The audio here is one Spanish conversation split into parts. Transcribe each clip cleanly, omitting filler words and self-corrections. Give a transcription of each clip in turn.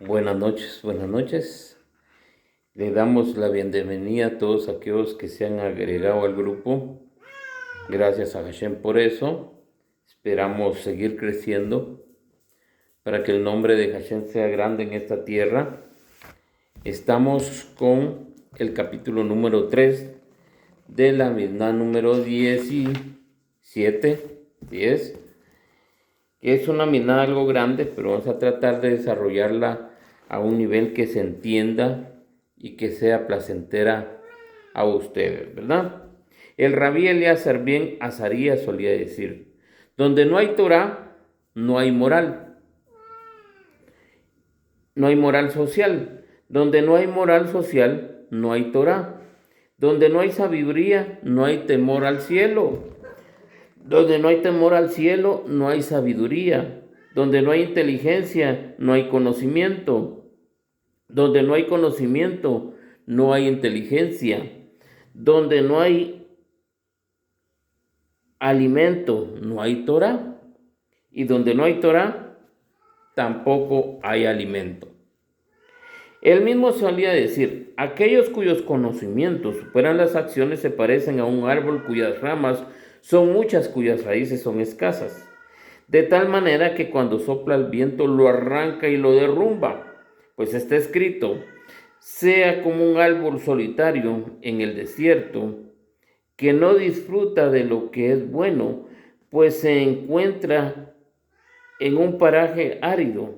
Buenas noches, buenas noches. Le damos la bienvenida a todos aquellos que se han agregado al grupo. Gracias a Hashem por eso. Esperamos seguir creciendo para que el nombre de Hashem sea grande en esta tierra. Estamos con el capítulo número 3 de la Mishnah número 17, 10, que es una Mishnah algo grande, pero vamos a tratar de desarrollarla a un nivel que se entienda y que sea placentera a ustedes, ¿verdad? El Rabí Elíasar ben Azaría solía decir: donde no hay Torah, no hay moral, no hay moral social. Donde no hay moral social, no hay Torah. Donde no hay sabiduría, no hay temor al cielo. Donde no hay temor al cielo, no hay sabiduría. Donde no hay inteligencia, no hay conocimiento. Donde no hay conocimiento, no hay inteligencia. Donde no hay alimento, no hay Torah. Y donde no hay Torah, tampoco hay alimento. Él mismo solía decir: aquellos cuyos conocimientos superan las acciones se parecen a un árbol cuyas ramas son muchas, cuyas raíces son escasas, de tal manera que cuando sopla el viento lo arranca y lo derrumba. Pues está escrito: sea como un árbol solitario en el desierto, que no disfruta de lo que es bueno, pues se encuentra en un paraje árido,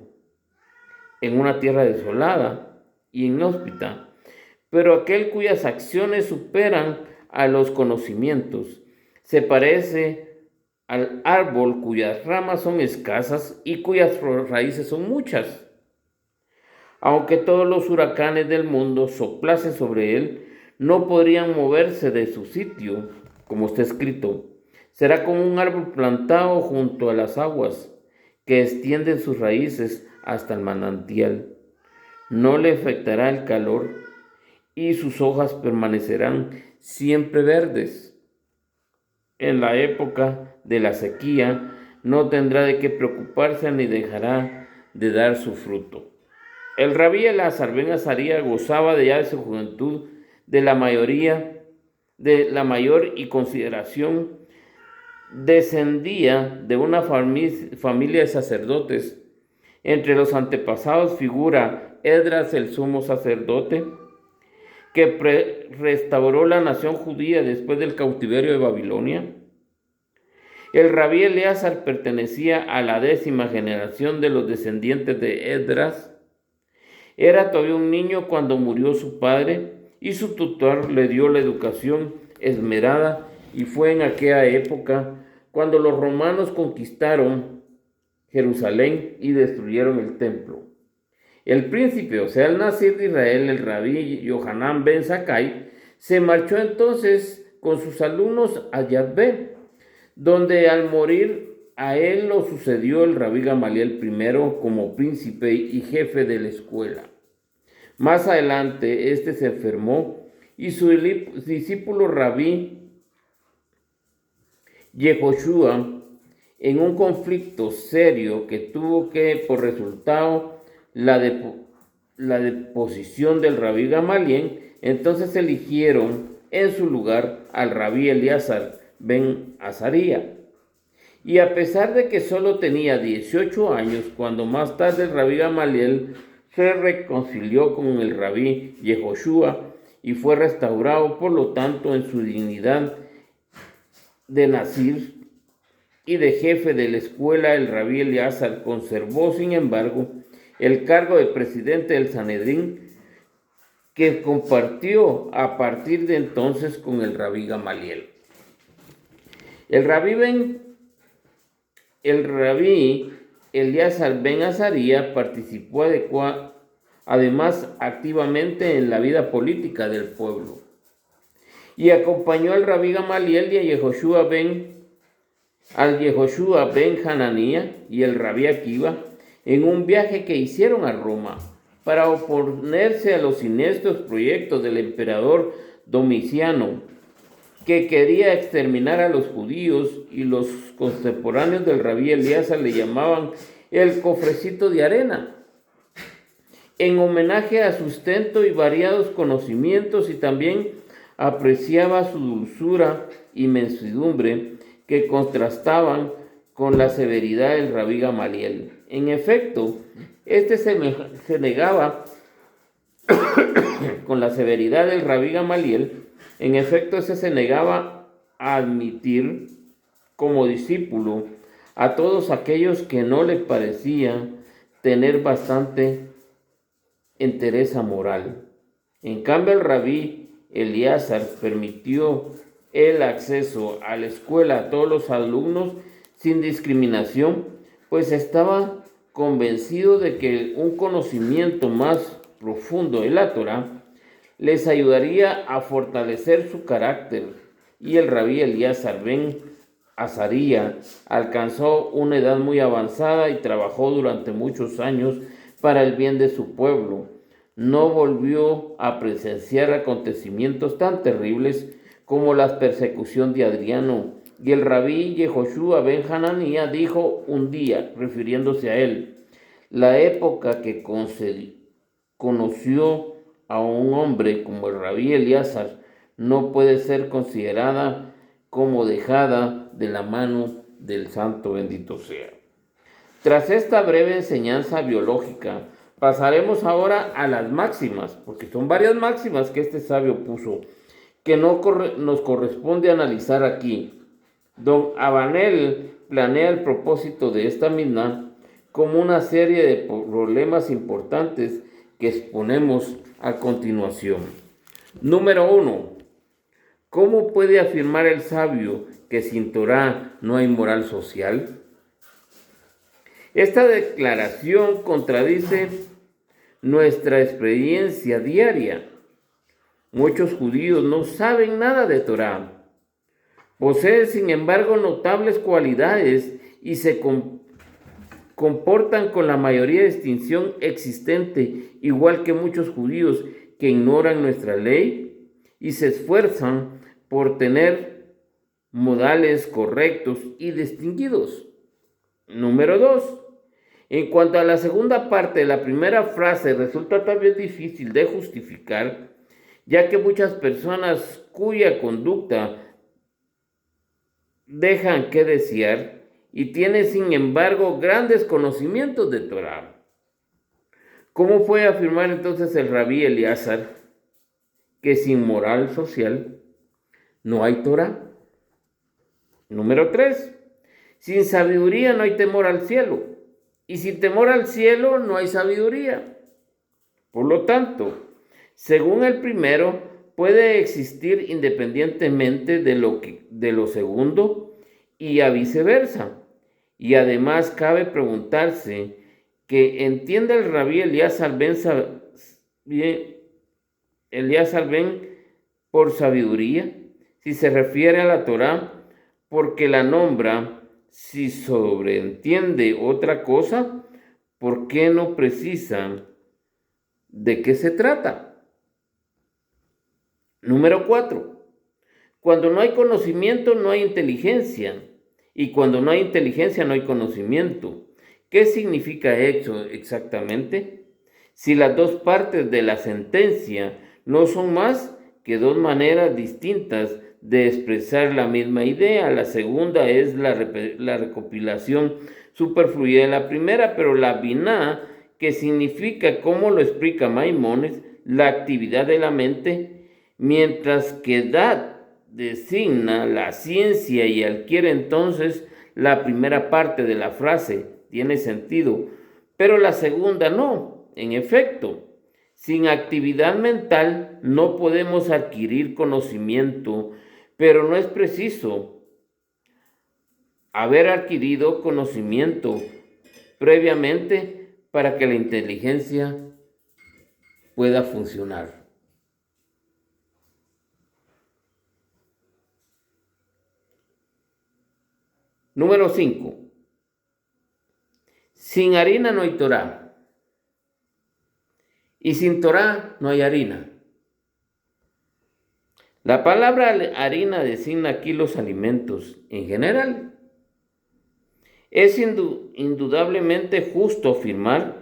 en una tierra desolada y inhóspita. Pero aquel cuyas acciones superan a los conocimientos se parece al árbol cuyas ramas son escasas y cuyas raíces son muchas. Aunque todos los huracanes del mundo soplasen sobre él, no podrían moverse de su sitio, como está escrito: será como un árbol plantado junto a las aguas, que extienden sus raíces hasta el manantial. No le afectará el calor y sus hojas permanecerán siempre verdes. En la época de la sequía no tendrá de qué preocuparse ni dejará de dar su fruto. El Rabí Elíasar ben Azaría gozaba de ya de su juventud de la mayor y consideración. Descendía de una familia de sacerdotes. Entre los antepasados figura Esdras, el sumo sacerdote, que restauró la nación judía después del cautiverio de Babilonia. El Rabí Elíasar pertenecía a la 10ª generación de los descendientes de Esdras. Era todavía un niño cuando murió su padre, y su tutor le dio la educación esmerada, y fue en aquella época cuando los romanos conquistaron Jerusalén y destruyeron el templo. El príncipe, o sea, el Nazir de Israel, el Rabí Yohanan ben Zakkai, se marchó entonces con sus alumnos a Yadvé, donde al morir a él lo sucedió el Rabí Gamaliel I como príncipe y jefe de la escuela. Más adelante, este se enfermó y su discípulo Rabí Yehoshua, en un conflicto serio que tuvo por resultado la deposición del Rabí Gamaliel, entonces eligieron en su lugar al Rabí Elíasar ben Azaría. Y a pesar de que solo tenía 18 años, cuando más tarde el Rabí Gamaliel se reconcilió con el Rabí Yehoshua y fue restaurado, por lo tanto, en su dignidad de Nazir y de jefe de la escuela, el Rabí Elíasar conservó, sin embargo, el cargo de presidente del Sanedrín, que compartió a partir de entonces con el Rabí Gamaliel. El Rabí Elíasar ben Azaría participó además activamente en la vida política del pueblo y acompañó al Rabí Gamaliel y a Yehoshua ben Hananía y el Rabí Akiva en un viaje que hicieron a Roma para oponerse a los siniestros proyectos del emperador Domiciano, que quería exterminar a los judíos, y los contemporáneos del Rabí Elíasar le llamaban el cofrecito de arena. en homenaje a sustento y variados conocimientos, y también apreciaba su dulzura y mansedumbre que contrastaban con la severidad del rabí Gamaliel. En efecto, este se negaba con la severidad del rabí Gamaliel. En efecto, ese se negaba a admitir como discípulo a todos aquellos que no le parecían tener bastante entereza moral. En cambio, el rabí Elíasar permitió el acceso a la escuela a todos los alumnos sin discriminación, pues estaba convencido de que un conocimiento más profundo de la Torá les ayudaría a fortalecer su carácter. Y el rabí Elíasar ben Azaría alcanzó una edad muy avanzada y trabajó durante muchos años para el bien de su pueblo. No volvió a presenciar acontecimientos tan terribles como la persecución de Adriano. Y el rabí Yehoshua ben Hananía dijo un día, refiriéndose a él: la época que conoció a un hombre como el rabí Elíasar no puede ser considerada como dejada de la mano del santo bendito sea. Tras esta breve enseñanza biológica, pasaremos ahora a las máximas, porque son varias máximas que este sabio puso, que nos corresponde analizar aquí. Don Abanel planea el propósito de esta misma como una serie de problemas importantes que exponemos a continuación. Número 1. ¿Cómo puede afirmar el sabio que sin Torá no hay moral social? Esta declaración contradice nuestra experiencia diaria. Muchos judíos no saben nada de Torá. Poseen, sin embargo, notables cualidades y se comportan con la mayoría de distinción existente, igual que muchos judíos que ignoran nuestra ley y se esfuerzan por tener modales correctos y distinguidos. Número 2. En cuanto a la segunda parte de la primera frase, resulta también difícil de justificar, ya que muchas personas cuya conducta dejan que desear y tienen, sin embargo, grandes conocimientos de Torá. ¿Cómo puede afirmar entonces el rabí Elíasar que sin moral social no hay Torá? Número 3. Sin sabiduría no hay temor al cielo, y sin temor al cielo no hay sabiduría. Por lo tanto, según el primero, puede existir independientemente de lo segundo y a viceversa. Y además cabe preguntarse que entiende el rabí Elíasar ben por sabiduría, si se refiere a la Torá, porque la nombra. Si sobreentiende otra cosa, ¿por qué no precisa de qué se trata? Número 4. Cuando no hay conocimiento no hay inteligencia, y cuando no hay inteligencia no hay conocimiento. ¿Qué significa eso exactamente? Si las dos partes de la sentencia no son más que dos maneras distintas de expresar la misma idea. La segunda es la recopilación superfluida de la primera, pero la biná, que significa, como lo explica Maimónides, la actividad de la mente, mientras que dat designa la ciencia y adquiere entonces la primera parte de la frase, tiene sentido, pero la segunda no. En efecto, sin actividad mental no podemos adquirir conocimiento, pero no es preciso haber adquirido conocimiento previamente para que la inteligencia pueda funcionar. Número 5. Sin harina no hay Torá, y sin Torá no hay harina. La palabra harina designa aquí los alimentos en general. Es indudablemente justo afirmar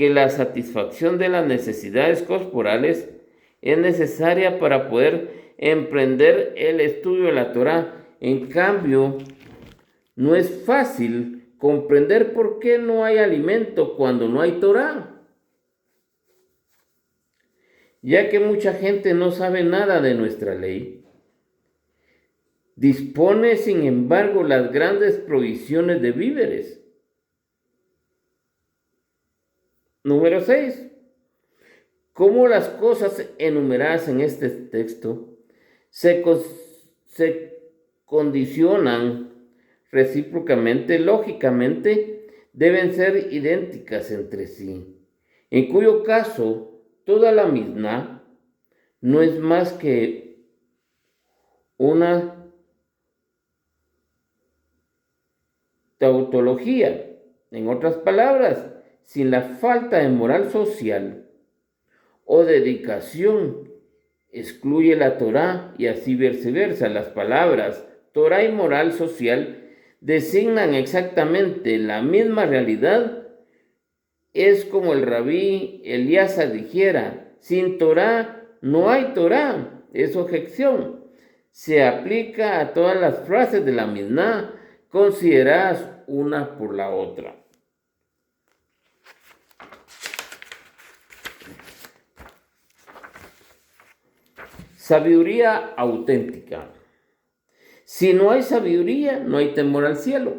que la satisfacción de las necesidades corporales es necesaria para poder emprender el estudio de la Torá. En cambio, no es fácil comprender por qué no hay alimento cuando no hay Torá, ya que mucha gente no sabe nada de nuestra ley. Dispone, sin embargo, las grandes provisiones de víveres. Número 6. Cómo las cosas enumeradas en este texto se condicionan recíprocamente, lógicamente, deben ser idénticas entre sí, en cuyo caso toda la Misná no es más que una tautología. En otras palabras, sin la falta de moral social o dedicación excluye la Torá y así viceversa. Las palabras Torá y moral social designan exactamente la misma realidad. Es como el rabí Elíasar dijera: sin Torá no hay Torá. Es objeción. Se aplica a todas las frases de la Misná consideradas una por la otra. Sabiduría auténtica. Si no hay sabiduría, no hay temor al cielo.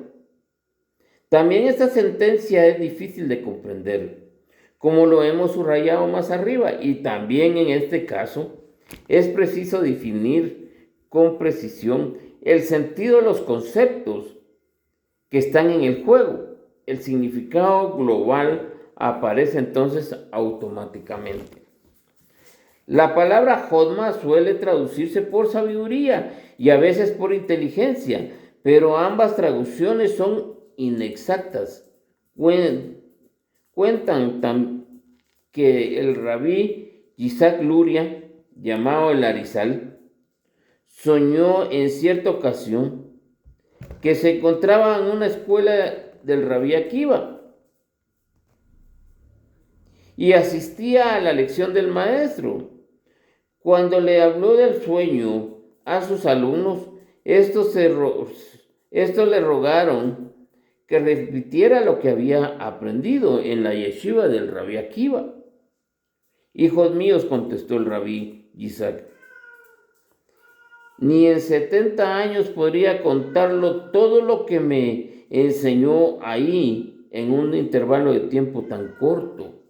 También esta sentencia es difícil de comprender, como lo hemos subrayado más arriba, y también en este caso es preciso definir con precisión el sentido de los conceptos que están en el juego. El significado global aparece entonces automáticamente. La palabra Jodma suele traducirse por sabiduría y a veces por inteligencia, pero ambas traducciones son inexactas. Cuentan que el rabí Isaac Luria, llamado el Arizal, soñó en cierta ocasión que se encontraba en una escuela del rabí Akiva y asistía a la lección del maestro. Cuando le habló del sueño a sus alumnos, estos le rogaron que repitiera lo que había aprendido en la yeshiva del rabí Akiva. Hijos míos, contestó el rabí Isaac, ni en 70 años podría contarlo todo lo que me enseñó ahí en un intervalo de tiempo tan corto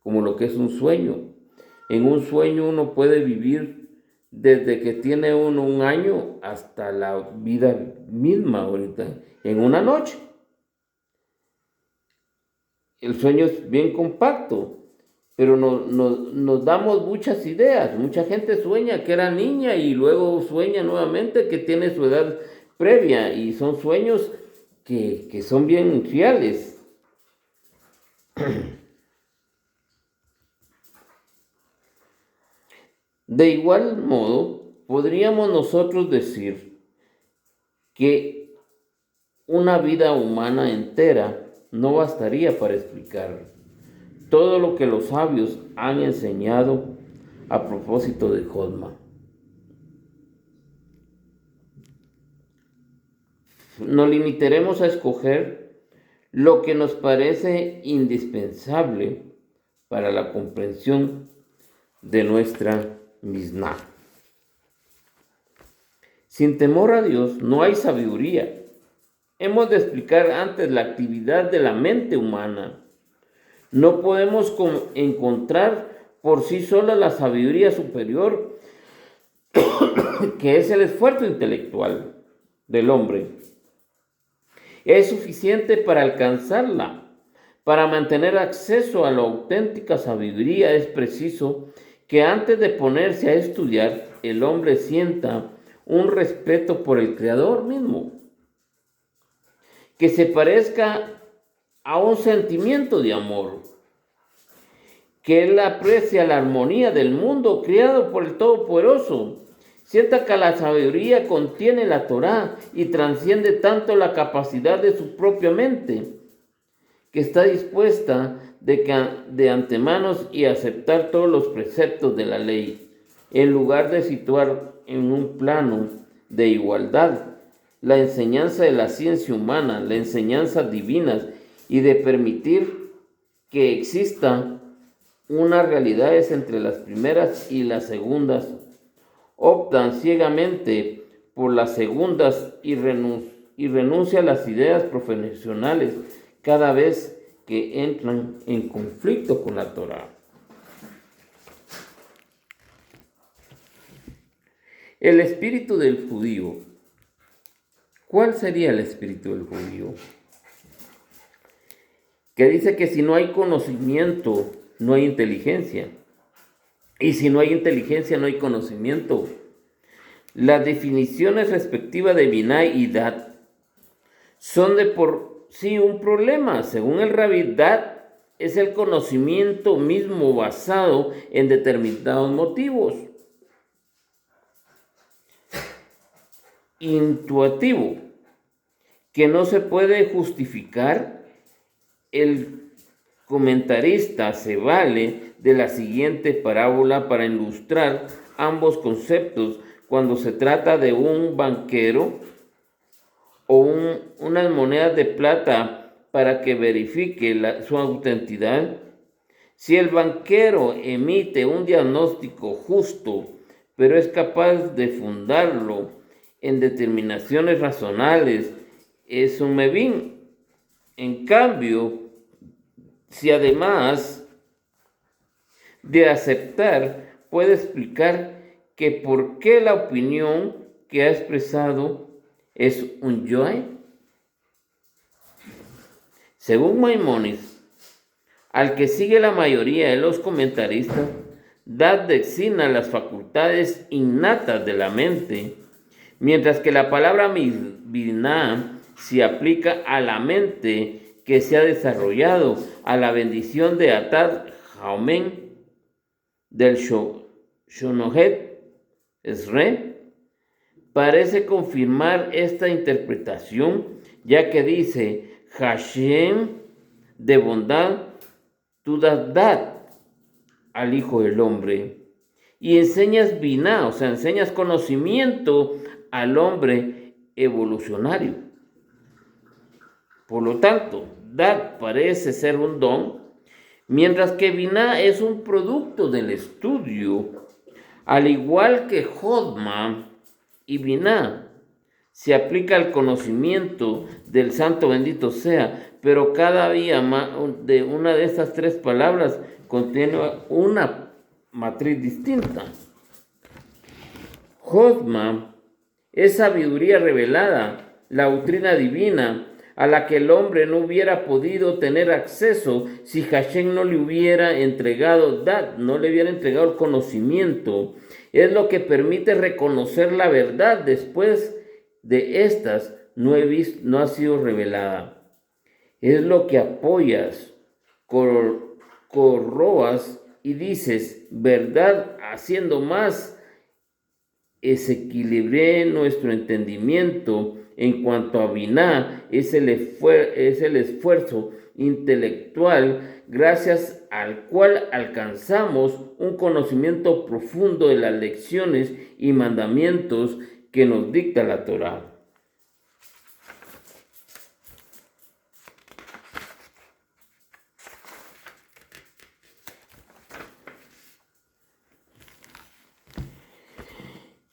como lo que es un sueño. En un sueño uno puede vivir desde que tiene uno un año hasta la vida misma ahorita, en una noche. El sueño es bien compacto, pero nos damos muchas ideas. Mucha gente sueña que era niña y luego sueña nuevamente que tiene su edad previa, y son sueños que son bien reales. De igual modo, podríamos nosotros decir que una vida humana entera no bastaría para explicar todo lo que los sabios han enseñado a propósito de Jodma. Nos limitaremos a escoger lo que nos parece indispensable para la comprensión de nuestra Misná. Sin temor a Dios no hay sabiduría. Hemos de explicar antes la actividad de la mente humana. No podemos encontrar por sí sola la sabiduría superior que es el esfuerzo intelectual del hombre. Es suficiente para alcanzarla. Para mantener acceso a la auténtica sabiduría es preciso que antes de ponerse a estudiar, el hombre sienta un respeto por el Creador mismo, que se parezca a un sentimiento de amor, que él aprecia la armonía del mundo creado por el Todopoderoso. Sienta que la sabiduría contiene la Torá y trasciende tanto la capacidad de su propia mente, que está dispuesta de antemano y aceptar todos los preceptos de la ley, en lugar de situar en un plano de igualdad la enseñanza de la ciencia humana, las enseñanzas divinas, y de permitir que existan unas realidades entre las primeras y las segundas. Optan ciegamente por las segundas y renuncia a las ideas profesionales cada vez que entran en conflicto con la Torá. El espíritu del judío. ¿Cuál sería el espíritu del judío? Que dice que si no hay conocimiento, no hay inteligencia. Y si no hay inteligencia, no hay conocimiento. Las definiciones respectivas de Binah y Dat son de por sí un problema. Según el Rabí, Dat es el conocimiento mismo basado en determinados motivos. Intuitivo, que no se puede justificar. El comentarista se vale de la siguiente parábola para ilustrar ambos conceptos cuando se trata de un banquero o unas monedas de plata para que verifique su autenticidad. Si el banquero emite un diagnóstico justo, pero es capaz de fundarlo en determinaciones razonables, es un mevin. En cambio, si además de aceptar puede explicar que por qué la opinión que ha expresado es un yoe. Según Maimónides, al que sigue la mayoría de los comentaristas, Dat designa las facultades innatas de la mente, mientras que la palabra Binah se aplica a la mente que se ha desarrollado, a la bendición de Atad Jaumen del Shonohet Esre. Parece confirmar esta interpretación, ya que dice Hashem de bondad, tú das Dat al Hijo del Hombre, y enseñas Binah, o sea, enseñas conocimiento al hombre evolucionario. Por lo tanto, Dat parece ser un don, mientras que Binah es un producto del estudio, al igual que Jodma y Binah se aplica al conocimiento del santo bendito sea, pero cada día de una de estas tres palabras contiene una matriz distinta. Jodma es sabiduría revelada, la doctrina divina, a la que el hombre no hubiera podido tener acceso si Hashem no le hubiera entregado Dat, no le hubiera entregado el conocimiento. Es lo que permite reconocer la verdad después de estas no ha sido revelada. Es lo que apoyas, corrobas y dices verdad, haciendo más desequilibré nuestro entendimiento. En cuanto a Binah, es el esfuerzo intelectual gracias al cual alcanzamos un conocimiento profundo de las lecciones y mandamientos que nos dicta la Torá.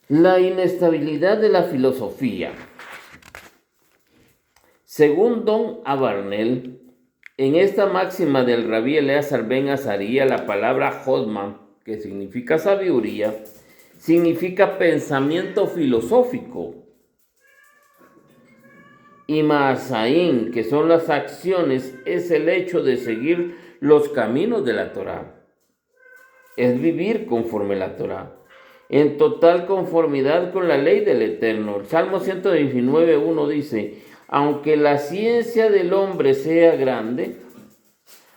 La inestabilidad de la filosofía. Según Don Abarnel, en esta máxima del Rabí Eleazar ben Azaría, la palabra Jodma, que significa sabiduría, significa pensamiento filosófico, y Maasaín, que son las acciones, es el hecho de seguir los caminos de la Torá. Es vivir conforme a la Torá, en total conformidad con la ley del Eterno. El Salmo 119:1 dice: aunque la ciencia del hombre sea grande,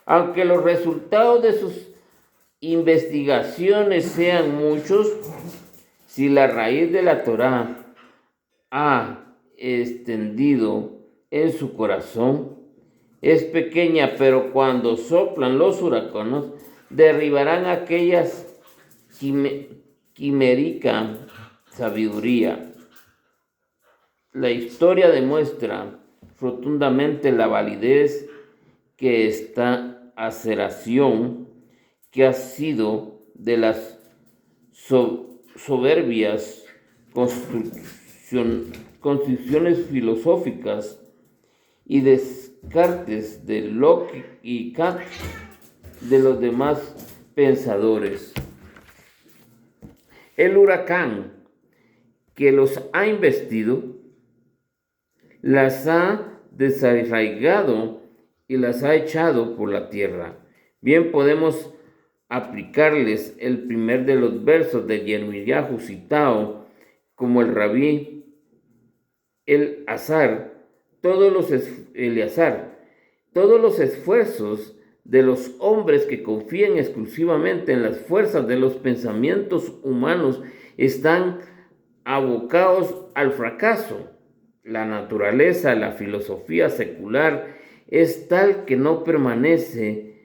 aunque los resultados de sus investigaciones sean muchos, si la raíz de la Torá ha extendido en su corazón, es pequeña, pero cuando soplan los huracanes, derribarán aquellas quimérica sabiduría. La historia demuestra rotundamente la validez que esta aceleración que ha sido de las soberbias construcciones filosóficas y descartes de Locke y Kant de los demás pensadores. El huracán que los ha investido las ha desarraigado y las ha echado por la tierra. Bien podemos aplicarles el primer de los versos de Yirmiyahu citado como el rabí Eleazar, todos los esfuerzos de los hombres que confían exclusivamente en las fuerzas de los pensamientos humanos están abocados al fracaso. La naturaleza, la filosofía secular es tal que no permanece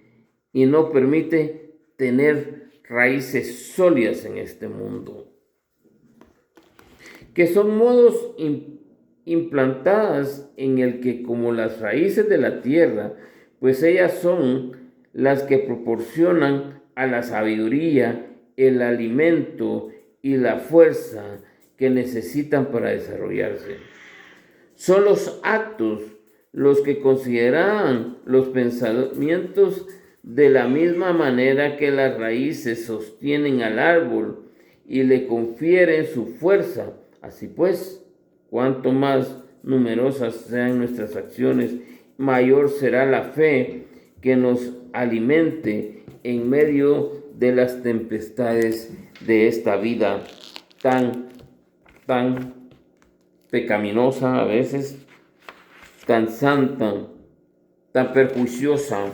y no permite tener raíces sólidas en este mundo, que son modos implantadas en el que como las raíces de la tierra, pues ellas son las que proporcionan a la sabiduría el alimento y la fuerza que necesitan para desarrollarse. Son los actos los que consideran los pensamientos de la misma manera que las raíces sostienen al árbol y le confieren su fuerza. Así pues, cuanto más numerosas sean nuestras acciones, mayor será la fe que nos alimente en medio de las tempestades de esta vida tan pecaminosa a veces, tan santa, tan perjuiciosa,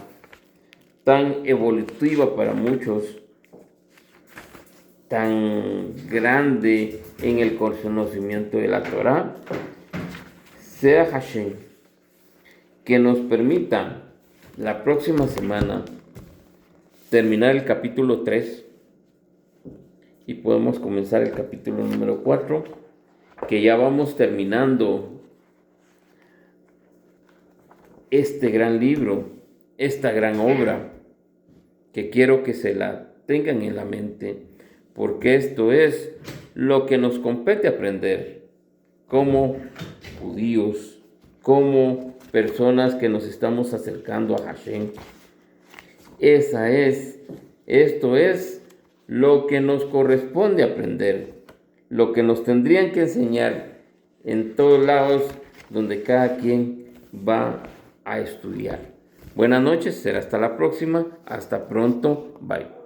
tan evolutiva para muchos, tan grande en el conocimiento de la Torá. Sea Hashem que nos permita la próxima semana terminar el capítulo 3 y podemos comenzar el capítulo número 4, que ya vamos terminando este gran libro, esta gran obra, que quiero que se la tengan en la mente, porque esto es lo que nos compete aprender como judíos, como personas que nos estamos acercando a Hashem. Esto es lo que nos corresponde aprender, lo que nos tendrían que enseñar en todos lados donde cada quien va a estudiar. Buenas noches, será hasta la próxima, hasta pronto, bye.